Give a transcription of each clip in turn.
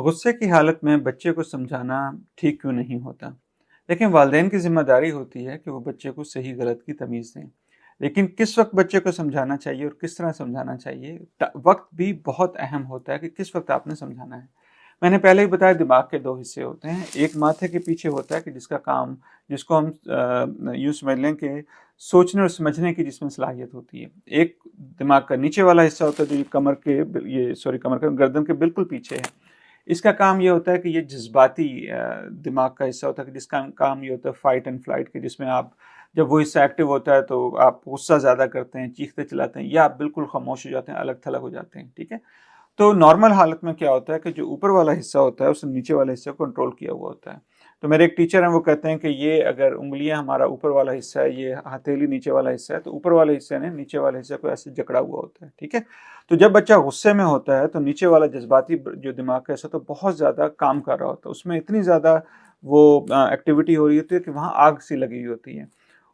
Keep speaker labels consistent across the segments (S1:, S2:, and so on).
S1: غصے کی حالت میں بچے کو سمجھانا ٹھیک کیوں نہیں ہوتا؟ لیکن والدین کی ذمہ داری ہوتی ہے کہ وہ بچے کو صحیح غلط کی تمیز دیں، لیکن کس وقت بچے کو سمجھانا چاہیے اور کس طرح سمجھانا چاہیے، وقت بھی بہت اہم ہوتا ہے کہ کس وقت آپ نے سمجھانا ہے۔ میں نے پہلے ہی بتایا دماغ کے دو حصے ہوتے ہیں، ایک ماتھے کے پیچھے ہوتا ہے کہ جس کا کام، جس کو ہم یوں سمجھ لیں کہ سوچنے اور سمجھنے کی جس میں صلاحیت ہوتی ہے۔ ایک دماغ کا نیچے والا حصہ ہوتا ہے جو کمر کے گردن کے بالکل پیچھے ہے۔ اس کا کام یہ ہوتا ہے کہ یہ جذباتی دماغ کا حصہ ہوتا ہے کہ جس کا کام یہ ہوتا ہے فائٹ اینڈ فلائٹ کے، جس میں آپ جب وہ حصہ ایکٹیو ہوتا ہے تو آپ غصہ زیادہ کرتے ہیں، چیختے چلاتے ہیں، یا آپ بالکل خاموش ہو جاتے ہیں، الگ تھلگ ہو جاتے ہیں، ٹھیک ہے۔ تو نارمل حالت میں کیا ہوتا ہے کہ جو اوپر والا حصہ ہوتا ہے اس نے نیچے والے حصے کو کنٹرول کیا ہوا ہوتا ہے۔ تو میرے ایک ٹیچر ہیں، وہ کہتے ہیں کہ یہ اگر انگلیاں ہمارا اوپر والا حصہ ہے، یہ ہتھیلی نیچے والا حصہ ہے، تو اوپر والے حصے نے نیچے والے حصے کو ایسے جکڑا ہوا ہوتا ہے، ٹھیک ہے۔ تو جب بچہ غصے میں ہوتا ہے تو نیچے والا جذباتی جو دماغ کا حصہ تو بہت زیادہ کام کر رہا ہوتا ہے، اس میں اتنی زیادہ وہ ایکٹیویٹی ہو رہی ہوتی ہے کہ وہاں آگ سی لگی ہوئی ہوتی ہے،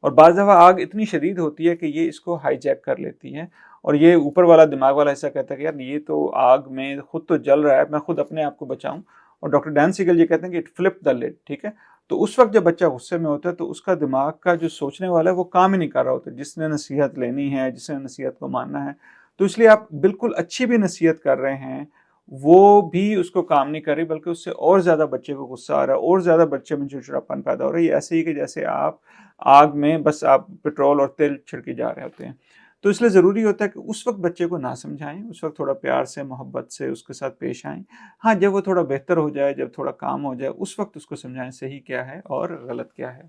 S1: اور بعض دفعہ آگ اتنی شدید ہوتی ہے کہ یہ اس کو ہائی جیک کر لیتی ہے، اور یہ اوپر والا دماغ والا حصہ کہتا ہے کہ یار یہ تو آگ میں خود تو جل رہا ہے، میں خود اپنے آپ کو بچاؤں۔ اور ڈاکٹر ڈین سیگل یہ کہتے ہیں کہ اٹ فلپ دا لڈ، ٹھیک ہے۔ تو اس وقت جب بچہ غصے میں ہوتا ہے تو اس کا دماغ کا جو سوچنے والا ہے وہ کام ہی نہیں کر رہا ہوتا، جس نے نصیحت لینی ہے، جس نے نصیحت کو ماننا ہے۔ تو اس لیے آپ بالکل اچھی بھی نصیحت کر رہے ہیں، وہ بھی اس کو کام نہیں کر رہی، بلکہ اس سے اور زیادہ بچے کو غصہ آ رہا ہے، اور زیادہ بچے میں چڑچڑاپن پیدا ہو رہا ہے۔ یہ ایسے ہی کہ جیسے آپ آگ میں بس آپ پٹرول اور تیل چھڑکی جا رہے ہوتے ہیں۔ تو اس لیے ضروری ہوتا ہے کہ اس وقت بچے کو نہ سمجھائیں، اس وقت تھوڑا پیار سے، محبت سے اس کے ساتھ پیش آئیں۔ ہاں، جب وہ تھوڑا بہتر ہو جائے، جب تھوڑا کام ہو جائے، اس وقت اس کو سمجھائیں صحیح کیا ہے اور غلط کیا ہے۔